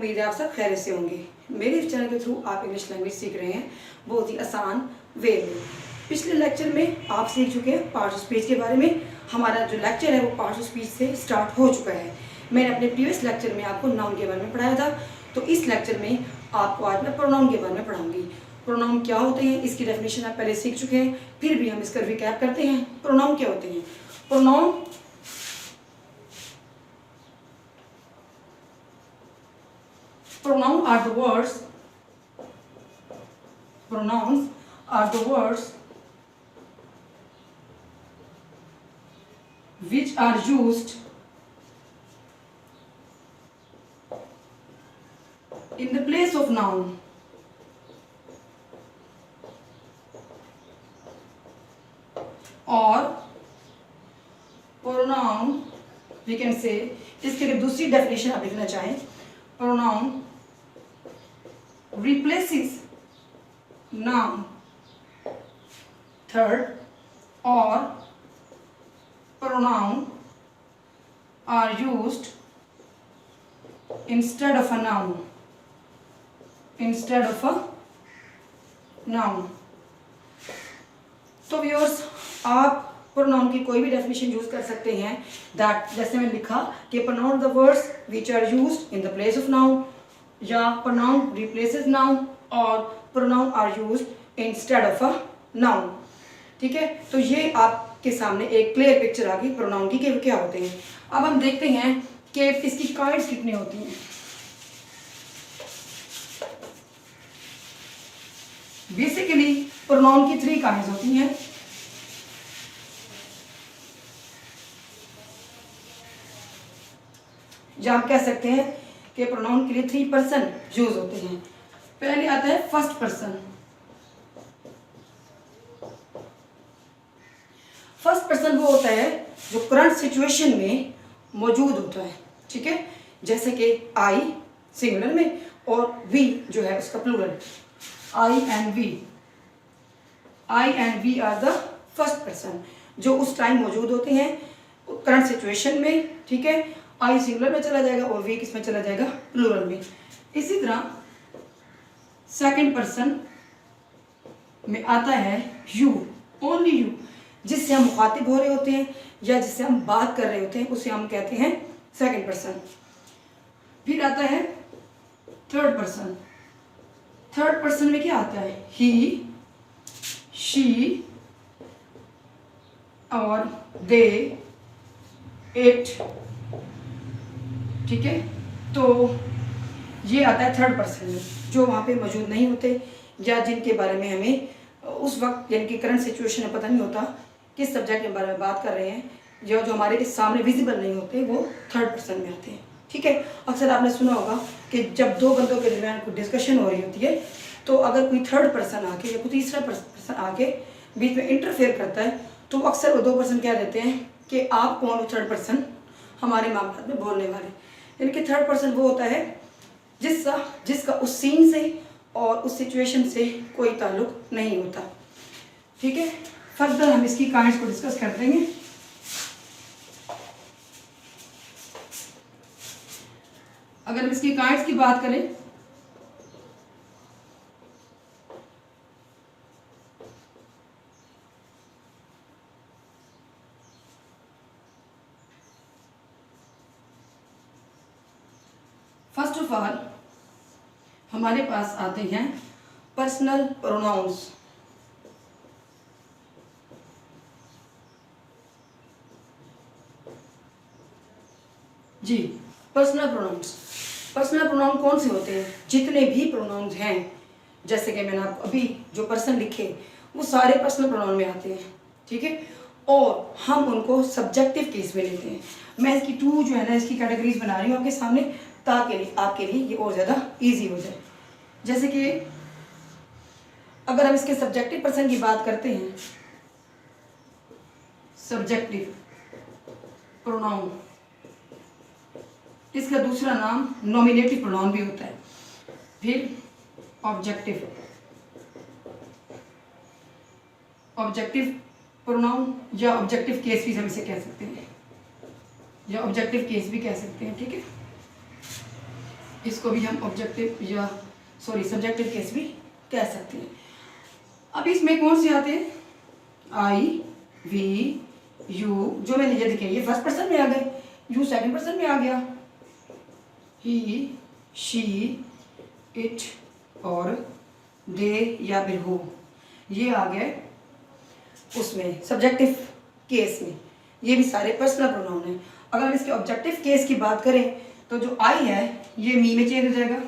उम्मीद है आप सब खैरियत से होंगे। मेरे इस चैनल के थ्रू आप इंग्लिश लैंग्वेज सीख रहे हैं बहुत ही आसान वे में। पिछले लेक्चर में आप सीख चुके हैं पार्ट्स ऑफ स्पीच के बारे में। हमारा जो लेक्चर है वो पार्ट्स ऑफ स्पीच से स्टार्ट हो चुका है। मैंने अपने प्रीवियस लेक्चर में आपको नाउन के बारे में पढ़ाया था, तो इस लेक्चर में आपको आज मैं प्रोनाउन के बारे में पढ़ाऊंगी। प्रोनाउन क्या होते हैं इसकी डेफिनेशन आप पहले सीख चुके हैं, फिर भी हम इसका रिकैप करते हैं। प्रोनाउन क्या होते हैं? Pronouns are the words which are used in the place of noun. और pronoun we can say, इसके लिए दूसरी डेफिनेशन आप लिखना चाहें, pronoun replaces noun. Third, or pronoun are used instead of a noun. तो व्यूअर्स, आप प्रोनाउन की कोई भी डेफिनेशन यूज कर सकते हैं। दैट जैसे मैंने लिखा कि pronoun the words which are used in the place of noun, या प्रोनाउन रिप्लेसेस नाउन, और pronoun are used instead of a noun. ठीक है, तो ये आपके सामने एक क्लियर पिक्चर आ गई प्रोनाउन की कि क्या होते हैं। अब हम देखते हैं कि इसकी काइंड्स कितनी होती हैं। बेसिकली प्रोनाउन की 3 काइंड्स होती हैं। या आप कह सकते हैं कि प्रोनाउन के लिए 3 पर्सन यूज होते हैं। पहले आता है फर्स्ट पर्सन। फर्स्ट पर्सन वो होता है जो करंट सिचुएशन में मौजूद होता है। ठीक है, जैसे कि आई सिंगुलर में और वी जो है उसका plural, I and we are the first person, जो उस टाइम मौजूद होते हैं करंट सिचुएशन में। ठीक है, आई सिंगुलर में चला जाएगा और वी किस में चला जाएगा? प्लूरल में। इसी तरह सेकंड पर्सन में आता है यू, ओनली यू, जिससे हम मुखातिब हो रहे होते हैं या जिससे हम बात कर रहे होते हैं, उसे हम कहते हैं सेकंड पर्सन। फिर आता है थर्ड पर्सन। थर्ड पर्सन में क्या आता है? ही, शी और दे, इट। ठीक है, तो ये आता है थर्ड पर्सन में, जो वहाँ पे मौजूद नहीं होते या जिनके बारे में हमें उस वक्त यानी कि करंट सिचुएशन में पता नहीं होता किस सब्जेक्ट के बारे में बात कर रहे हैं, जो हमारे सामने विजिबल नहीं होते, वो थर्ड पर्सन में आते हैं। ठीक है, अक्सर आपने सुना होगा कि जब 2 बंदों के दरमियान कोई डिस्कशन हो रही होती है, तो अगर कोई थर्ड पर्सन आके या कोई तीसरा पर्सन आके बीच में इंटरफेयर करता है, तो अक्सर वो 2 पर्सन कह देते हैं कि आप कौन हो थर्ड पर्सन हमारे मामले में बोलने वाले। यानी कि थर्ड पर्सन वो होता है जिसका उस सीन से और उस सिचुएशन से कोई ताल्लुक नहीं होता। ठीक है, फर्दर हम इसकी काइंड्स को डिस्कस कर देंगे। अगर हम इसकी काइंड्स की बात करें, फर्स्ट ऑफ ऑल हमारे पास आते हैं पर्सनल प्रोनाउंस। जी, पर्सनल प्रोनाउंस। पर्सनल प्रोनाउन कौन से होते हैं? जितने भी प्रोनाउंस हैं, जैसे कि मैंने आपको अभी जो पर्सन लिखे, वो सारे पर्सनल प्रोनाउन में आते हैं। ठीक है, और हम उनको सब्जेक्टिव केस में लेते हैं। मैं इसकी 2 जो है ना इसकी कैटेगरीज बना रही हूँ आपके सामने, ताकि आपके लिए ये और ज़्यादा ईजी हो जाए। जैसे कि अगर हम इसके सब्जेक्टिव पर्सन की बात करते हैं, सब्जेक्टिव प्रोनाउन, इसका दूसरा नाम नॉमिनेटिव प्रोनाउन भी होता है। फिर ऑब्जेक्टिव प्रोनाउन या ऑब्जेक्टिव केस भी हम इसे कह सकते हैं, या ऑब्जेक्टिव केस भी कह सकते हैं। ठीक है, इसको भी हम ऑब्जेक्टिव या सब्जेक्टिव केस भी कह सकते हैं। अब इसमें कौन से आते हैं, आई, वी, यू, जो मैंने ये देखे ये फर्स्ट पर्सन में आ गए, यू सेकंड पर्सन में आ गया, ही, शी, इट और दे या फिर हु, ये आ गए उसमें सब्जेक्टिव केस में। ये भी सारे पर्सनल प्रोनाउन हैं। अगर हम इसके ऑब्जेक्टिव केस की बात करें तो जो आई है ये मी में चेंज हो जाएगा,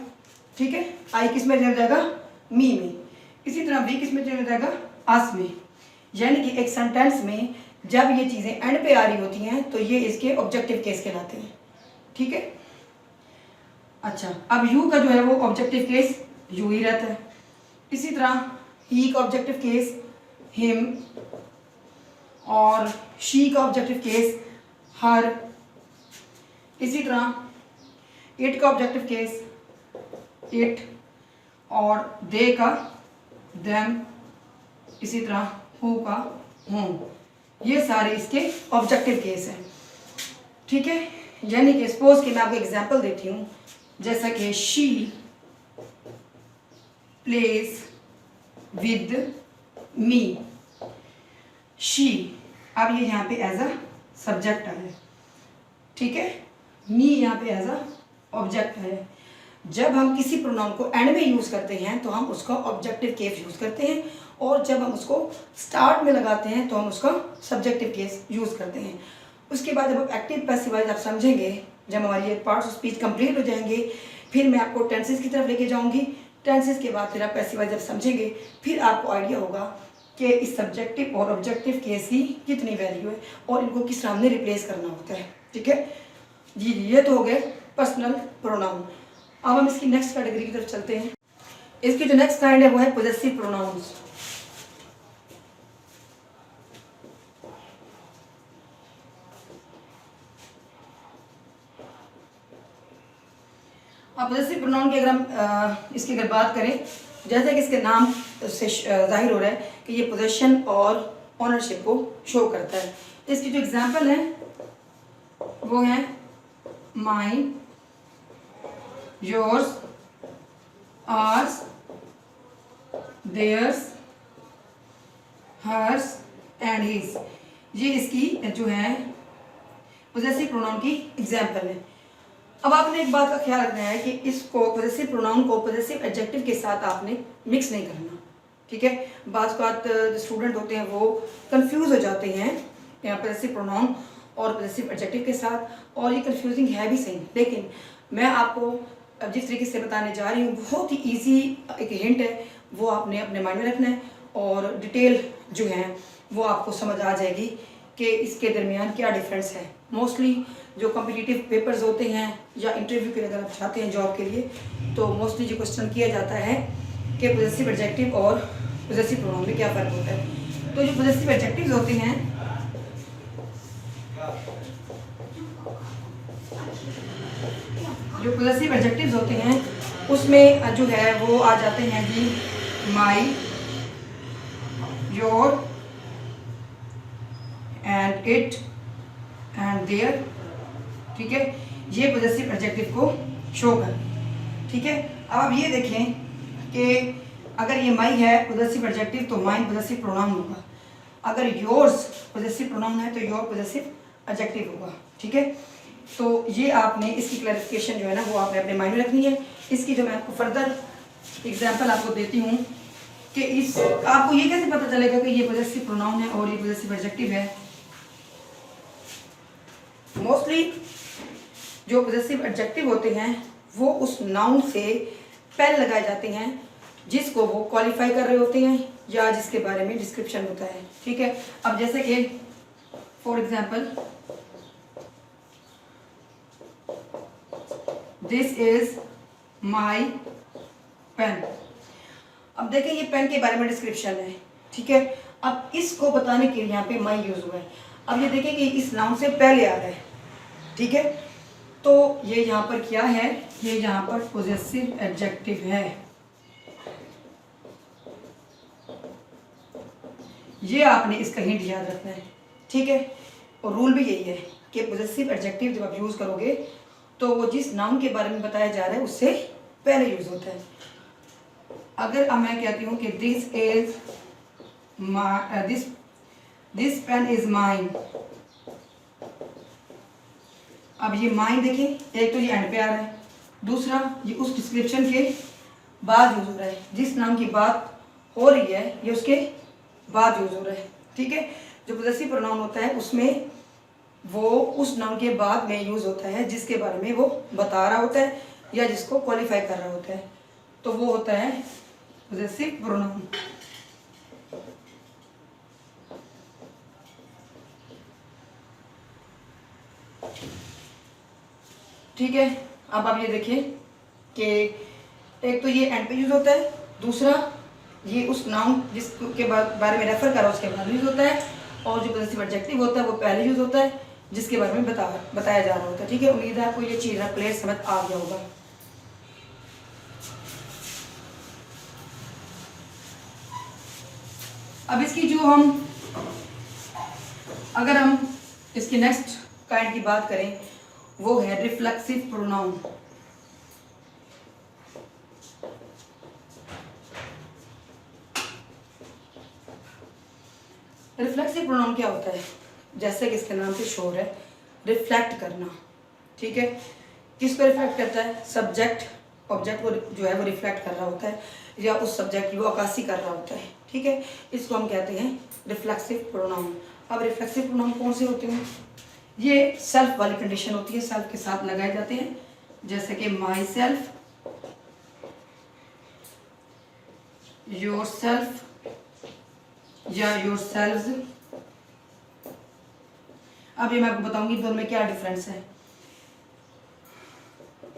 ठीक है, आई किस में चेंज हो जाएगा, मी में। इसी तरह वी किस में चेंज हो जाएगा, अस में। यानी कि एक सेंटेंस में जब ये चीज़ें एंड पे आ रही होती हैं तो ये इसके ऑब्जेक्टिव केस कहलाते हैं, ठीक है। अच्छा, अब यू का जो है वो ऑब्जेक्टिव केस यू ही रहता है। इसी तरह ही का ऑब्जेक्टिव केस हिम, और शी का ऑब्जेक्टिव केस हर। इसी तरह इट का ऑब्जेक्टिव केस इट, और दे का देम। इसी तरह हु का होम। ये सारे इसके ऑब्जेक्टिव केस हैं, ठीक है। यानी कि सपोज कि मैं आपको एग्जांपल देती हूँ, जैसा कि she plays with me. She, अब ये यहाँ पे एज अ सब्जेक्ट है, ठीक है, मी यहाँ पे एज अ ऑब्जेक्ट है। जब हम किसी प्रोनाउन को एंड में यूज़ करते हैं तो हम उसका ऑब्जेक्टिव केस यूज़ करते हैं, और जब हम उसको स्टार्ट में लगाते हैं तो हम उसका सब्जेक्टिव केस यूज़ करते हैं। उसके बाद जब आप एक्टिव पैसिव वॉइस आप समझेंगे, जब हमारी ये पार्ट्स ऑफ स्पीच कंप्लीट हो जाएंगे, फिर मैं आपको टेंसेस की तरफ लेके जाऊंगी। टेंसेस के बाद फिर आप पैसिव वॉइस जब समझेंगे फिर आपको आइडिया होगा कि इस सब्जेक्टिव और ऑब्जेक्टिव केस की कितनी वैल्यू है और इनको किस नाम में रिप्लेस करना होता है, ठीक है जी। ये तो हो गए पर्सनल प्रोनाउन। अब हम इसकी नेक्स्ट कैटेगरी की तरफ चलते हैं। इसकी जो नेक्स्ट काइंड है वो है पोजेसिव प्रोनाउंस। अब पोजेसिव प्रोनाउन की अगर हम इसकी अगर बात करें, जैसे कि इसके नाम से जाहिर हो रहा है कि ये पोजेशन और ऑनरशिप को शो करता है। इसकी जो एग्जांपल है वो है mine, yours, ours, theirs, hers and his. ये इसकी जो है पोजेसिव प्रोनाउन की एग्जांपल है। अब आपने एक बात का ख्याल रखना है कि इसको पोजेसिव प्रोनाउन को पोजेसिव एडजेक्टिव के साथ आपने मिक्स नहीं करना, ठीक है। बात जो स्टूडेंट होते हैं वो कंफ्यूज हो जाते हैं यहाँ पोजेसिव प्रोनाउन और पोजेसिव एडजेक्टिव के साथ, और ये कंफ्यूजिंग है भी सही। लेकिन मैं आपको जिस तरीके से बताने जा रही हूँ बहुत ही ईजी एक हिंट है, वो आपने अपने माइंड में रखना है, और डिटेल जो है वो आपको समझ आ जाएगी कि इसके दरमियान क्या डिफरेंस है। मोस्टली जो कॉम्पिटिटिव पेपर्स होते हैं या इंटरव्यू के लिए अगर आप चाहते हैं जॉब के लिए, तो मोस्टली जो क्वेश्चन किया जाता है कि पोजेसिव एडजेक्टिव और पोजेसिव प्रोनाउन में क्या फ़र्क होता है। तो जो पोजेसिव एडजेक्टिव्स होते हैं उसमें जो है वो आ जाते हैं जी my, your and it and their, ठीक है। ये पोजेसिव एडजेक्टिव को शो कर, ठीक है। अब आप ये देखें कि अगर ये माई है पोजेसिव एडजेक्टिव तो माइन पोजेसिव प्रोनाउन होगा, अगर योर्स पोजेसिव प्रोनाउन है तो योर पोजेसिव एडजेक्टिव होगा, ठीक है। तो ये आपने इसकी क्लैरिफिकेशन जो है ना वो आपने अपने माइंड में रखनी है। इसकी जो मैं आपको फर्दर एग्जांपल आपको देती हूँ कि इस आपको ये कैसे पता चलेगा कि ये पोजेसिव प्रोनाउन है और ये पोजेसिव एडजेक्टिव है। मोस्टली जो पोजेसिव एडजेक्टिव होते हैं वो उस नाउन से पहले लगाए जाते हैं जिसको वो क्वालिफाई कर रहे होते हैं या जिसके बारे में डिस्क्रिप्शन होता है, ठीक है। अब जैसे कि for example this is my pen. अब देखें ये पेन के बारे में डिस्क्रिप्शन है, ठीक है। अब इसको बताने के लिए यहाँ पे माई यूज हुआ है। अब ये देखें कि इस नाउन से पहले आ रहा है, ठीक है। तो ये यहाँ पर क्या है, ये यहाँ पर पोजेसिव एडजेक्टिव है। ये आपने इसका हिंट याद रखना है, ठीक है। और रूल भी यही है कि पोजेसिव एडजेक्टिव जब आप यूज़ करोगे तो वो जिस नाउन के बारे में बताया जा रहा है उससे पहले यूज होता है। अगर अब मैं कहती हूँ कि दिस पेन इज माइन, अब ये माइन देखें, एक तो ये एंड पे आ रहा है, दूसरा ये उस डिस्क्रिप्शन के बाद यूज हो रहा है। जिस नाम की बात हो रही है ये उसके बाद यूज हो रहा है, ठीक है। जो पोजेसिव प्रोनाउन होता है उसमें वो उस नाउन के बाद में यूज होता है जिसके बारे में वो बता रहा होता है या जिसको क्वालिफाई कर रहा होता है, तो वो होता है पोजेसिव प्रोनाउन। ठीक है, अब आप ये देखिए कि एक तो ये एंड पे यूज होता है, दूसरा ये उस नाउन जिसके बारे में रेफर कर रहा है उसके बाद यूज होता है, और जो पोजेसिव एडजेक्टिव होता है वो पहले यूज होता है जिसके बारे में बताया जा रहा होता है। ठीक है, उम्मीद है आपको ये चीज़ क्लियर समझ आ गया होगा। अब इसकी जो अगर हम इसकी नेक्स्ट काइंड की बात करें वो है रिफ्लेक्सिव प्रोनाउन। रिफ्लेक्सिव प्रोनाउन क्या होता है? जैसे कि इसके नाम से शो है, रिफ्लेक्ट करना। ठीक है, किसको रिफ्लेक्ट करता है? सब्जेक्ट ऑब्जेक्ट को जो है वो रिफ्लेक्ट कर रहा होता है या उस सब्जेक्ट की वो अक्कासी कर रहा होता है। ठीक है, इसको हम कहते हैं रिफ्लेक्सिव प्रोनाउन। अब रिफ्लेक्सिव प्रोनाउन कौन से होते हैं? ये सेल्फ वाली कंडीशन होती है, सेल्फ के साथ लगाए जाते हैं, जैसे कि माई सेल्फ, योर सेल्फ या योर सेल्व्स। अब ये मैं आपको बताऊंगी दोनों में क्या डिफरेंस है।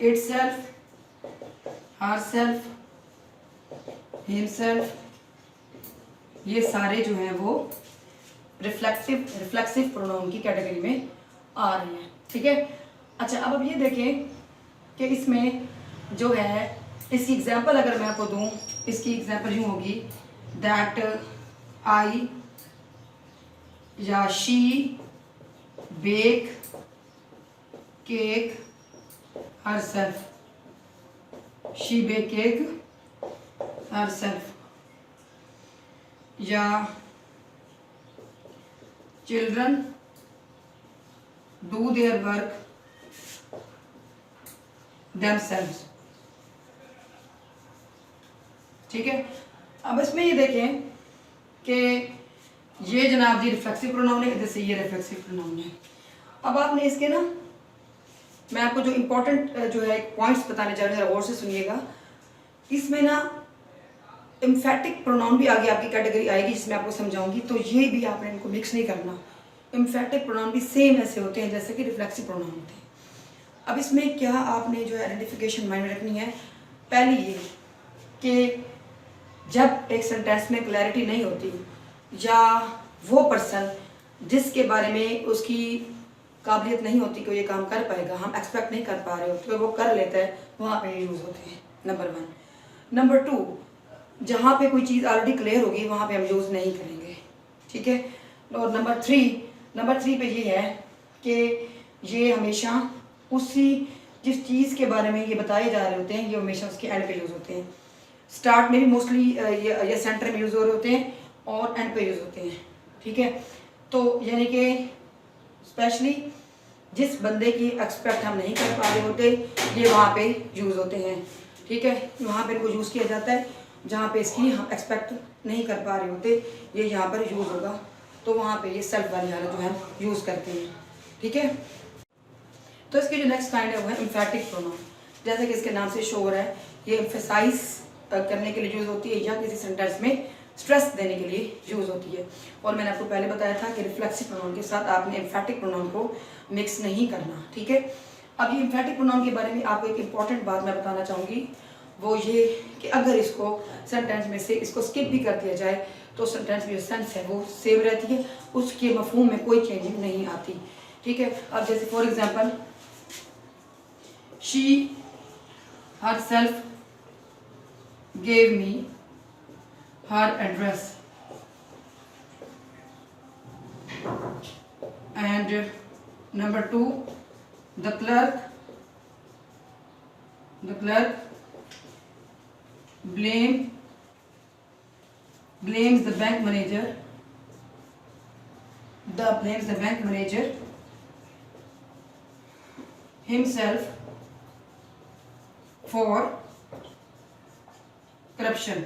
It self, her self, himself, ये सारे जो हैं वो रिफ्लेक्सिव प्रोनाउन की कैटेगरी में आ रहे हैं। ठीक है, अच्छा अब आप ये देखें कि इसमें जो है इसकी एग्जांपल अगर मैं आपको दूं, इसकी एग्जांपल यूँ होगी दैट आई या she bake cake herself, she bake cake herself, या children do their work themselves। ठीक है, अब इसमें ये देखें कि ये जनाब जी रिफ्लेक्सिव प्रोनाउन है, इधर से ये रिफ्लेक्सिव प्रोनाउन है। अब आपने इसके ना, मैं आपको जो इम्पोर्टेंट जो है पॉइंट्स बताने जा रही हूँ, गौर से सुनिएगा। इसमें ना एम्फेटिक प्रोनाउन भी आगे आपकी कैटेगरी आएगी जिसमें आपको समझाऊंगी, तो ये भी आपने इनको मिक्स नहीं करना। एम्फेटिक प्रोनाउन भी सेम ऐसे होते हैं जैसे कि रिफ्लेक्सिव प्रोनाउन होते हैं। अब इसमें क्या आपने जो है आइडेंटिफिकेशन माइंड में रखनी है, पहली ये कि जब एक सेंटेंस में क्लैरिटी नहीं होती या वो पर्सन जिसके बारे में उसकी काबिलियत नहीं होती कि वो ये काम कर पाएगा, हम एक्सपेक्ट नहीं कर पा रहे होते, तो वो कर लेता है, वहाँ पे यूज़ होते हैं। नंबर 1। नंबर 2, जहाँ पे कोई चीज़ ऑलरेडी क्लियर होगी वहाँ पे हम यूज़ नहीं करेंगे। ठीक है, और नंबर 3 पे ये है कि ये हमेशा उसी जिस चीज़ के बारे में ये बताए जा रहे होते हैं ये हमेशा उसके एंड पे यूज़ होते हैं। स्टार्ट में भी मोस्टली ये सेंटर में यूज़ हो रहे होते हैं और एंड पे यूज़ होते हैं। ठीक है, तो यानी कि स्पेशली जिस बंदे की एक्सपेक्ट हम नहीं कर पा रहे होते ये वहाँ पे यूज़ होते हैं। ठीक है, वहाँ पे इनको यूज़ किया जाता है जहाँ पे इसकी हम एक्सपेक्ट नहीं कर पा रहे होते, ये यहाँ पर यूज़ होगा, तो वहाँ पे ये सेल्फ वाली हालत जो है यूज़ करते हैं। ठीक है, तो इसकी जो नेक्स्ट काइंड है वो है एम्फेटिक प्रोनाउन। जैसे कि इसके नाम से शो हो रहा है, ये एम्फेसाइज करने के लिए यूज़ होती है या किसी सेंटेंस में स्ट्रेस देने के लिए यूज़ होती है। और मैंने आपको पहले बताया था कि रिफ्लेक्सिव प्रोनाउन के साथ आपने एम्फेटिक प्रोनाउन को मिक्स नहीं करना। ठीक है, अब ये एम्फेटिक प्रोनाउन के बारे में आपको एक इम्पॉर्टेंट बात मैं बताना चाहूँगी, वो ये कि अगर इसको सेंटेंस में से इसको स्किप भी कर दिया जाए तो सेंटेंस में जो सेंस है वो सेम रहती है, उसके मफहूम में कोई चेंजिंग नहीं आती। ठीक है, अब जैसे for example she herself gave me her address and number 2 the clerk the clerk blames the bank manager himself for corruption.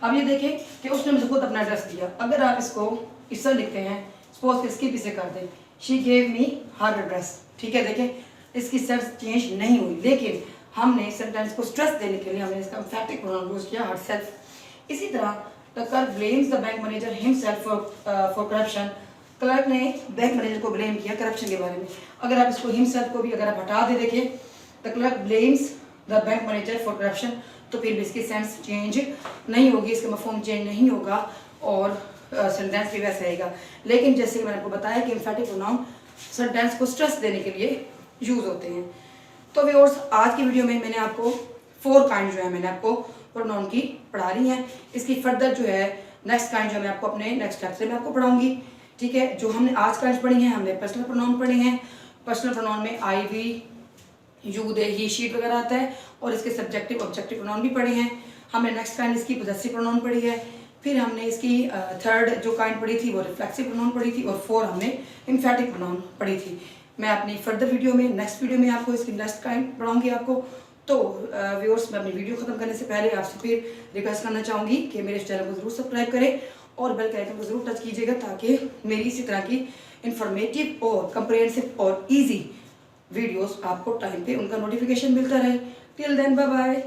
अब ये देखें कि उसने मुझे खुद अपना एड्रेस दिया। अगर आप इसको इस तरह लिखते हैं, सपोज इसकी पीछे कर दें, she gave me her address, ठीक है। देखें इसकी सेंस चेंज नहीं हुई, लेकिन हमने सेंटेंस को स्ट्रेस देने के लिए हमने इसका एम्फैटिक प्रोनाउन यूज किया, हरसेल्फ। इसी तरह the clerk blames the bank manager himself for corruption. Clerk ने बैंक मैनेजर को ब्लेम किया करप्शन के बारे में। अगर आप इसको हिमसेल्फ को भी अगर आप हटा दे, देखें the clerk blames the bank manager for corruption, तो फिर भी इसकी सेंस चेंज नहीं होगी, इसका मफहूम चेंज नहीं होगा और सेंटेंस भी वैसा रहेगा। लेकिन जैसे कि मैंने आपको बताया कि एम्फैटिक प्रोनाउन सेंटेंस को स्ट्रेस देने के लिए यूज होते हैं। तो व्यूअर्स, आज की वीडियो में मैंने आपको 4 काइंड जो है मैंने आपको प्रोनाउन की पढ़ा रही हैं। इसकी फर्दर जो है नेक्स्ट काइंड जो मैं आपको अपने नेक्स्ट लेक्चर में आपको पढ़ाऊंगी, ठीक है। जो हमने आज काइंड पढ़ी हैं, हमने पर्सनल प्रोनाउन पढ़े हैं। पर्सनल प्रोनाउन में I, we, you, they, he, she वगैरह आता है और इसके सब्जेक्टिव ऑब्जेक्टिव प्रोनाउन भी पढ़े हैं। हमने नेक्स्ट काइंड इसकी पोजेसिव प्रोनाउन पढ़ी है। फिर हमने इसकी थर्ड जो काइंड पढ़ी थी वो रिफ्लेक्सिव प्रोनाउन पढ़ी थी और 4 हमने एम्फैटिक प्रोनाउन पढ़ी थी। मैं अपनी फर्दर वीडियो में नेक्स्ट वीडियो में आपको इसकी नेक्स्ट काइंड पढ़ाऊंगी आपको। तो व्यूअर्स, मैं अपनी वीडियो खत्म करने से पहले आपसे फिर रिक्वेस्ट करना चाहूँगी कि मेरे चैनल को जरूर सब्सक्राइब करें और बेल के आइकन को जरूर टच कीजिएगा, ताकि मेरी इसी तरह की इंफॉर्मेटिव और कंप्रिहेंसिव और ईजी वीडियोस आपको टाइम पे उनका नोटिफिकेशन मिलता रहे। Till then, bye bye.